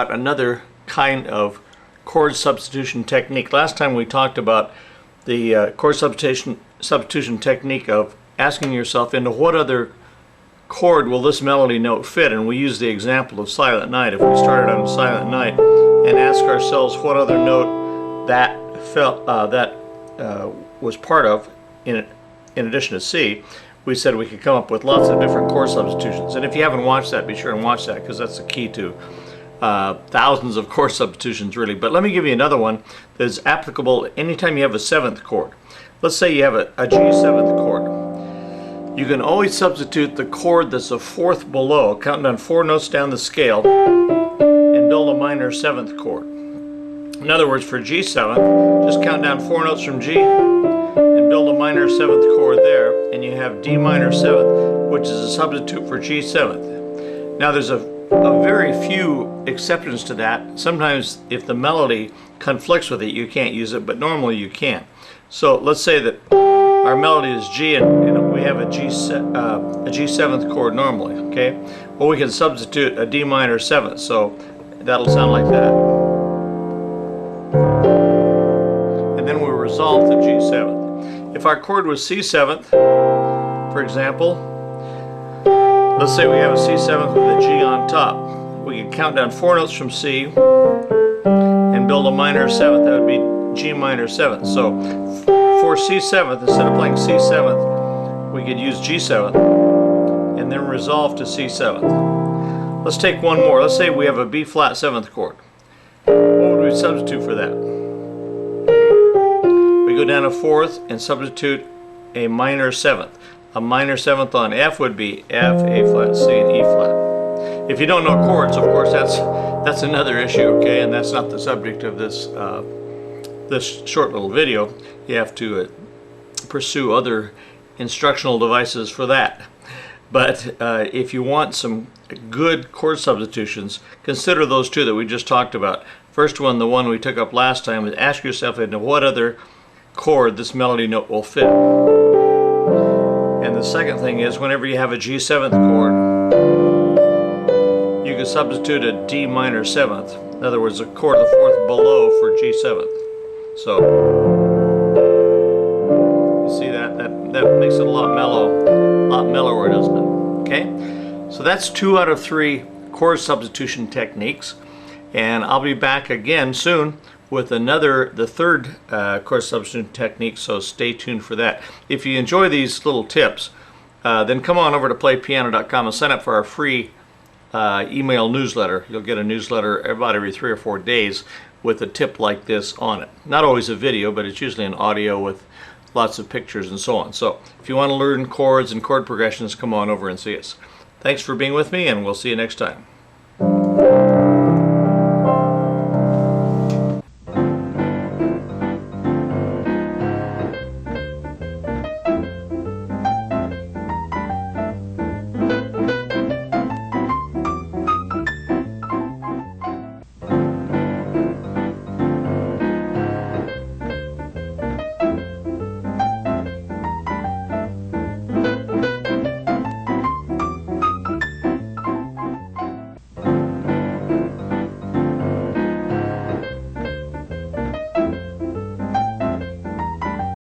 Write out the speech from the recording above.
Another kind of chord substitution technique. Last time we talked about the chord substitution technique of asking yourself into what other chord will this melody note fit, and we used the example of Silent Night. If we started on Silent Night and ask ourselves what other note that was part of in addition to C, we said we could come up with lots of different chord substitutions. And if you haven't watched that, be sure and watch that, because that's the key to thousands of chord substitutions, really. But let me give you another one that is applicable anytime you have a seventh chord. Let's say you have a G7th chord. You can always substitute the chord that's a fourth below, counting down 4 notes down the scale, and build a minor 7th chord. In other words, for G7, just count down 4 notes from G and build a minor 7th chord there, and you have D minor 7th, which is a substitute for G7th. Now there's a very few exceptions to that. Sometimes if the melody conflicts with it, you can't use it, but normally you can. So let's say that our melody is G and we have a G7th chord normally, okay? Well, we can substitute a D minor 7th, so that'll sound like that. And then we'll resolve to G7th. If our chord was C7th, for example, let's say we have a C7th with a G on top. We can count down 4 notes from C and build a minor 7th. That would be G minor 7th. So for C7th, instead of playing C7th, we could use G7th and then resolve to C7th. Let's take one more. Let's say we have a B flat 7th chord. What would we substitute for that? We go down a fourth and substitute a minor 7th. A minor 7th on F would be F, A flat, C, and E flat. If you don't know chords, of course, that's another issue, okay? And that's not the subject of this this short little video. You have to pursue other instructional devices for that. But if you want some good chord substitutions, consider those two that we just talked about. First one, the one we took up last time, is ask yourself into what other chord this melody note will fit. And the second thing is, whenever you have a G7th chord, you can substitute a D minor 7th. In other words, a chord the fourth below for G7th. So you see that makes it a lot mellower, doesn't it? Okay, so that's 2 out of 3 chord substitution techniques, and I'll be back again soon with the third chord substitution technique, so stay tuned for that. If you enjoy these little tips, then come on over to playpiano.com and sign up for our free email newsletter. You'll get a newsletter about every 3 or 4 days with a tip like this on it. Not always a video, but it's usually an audio with lots of pictures and so on. So if you want to learn chords and chord progressions, come on over and see us. Thanks for being with me, and we'll see you next time.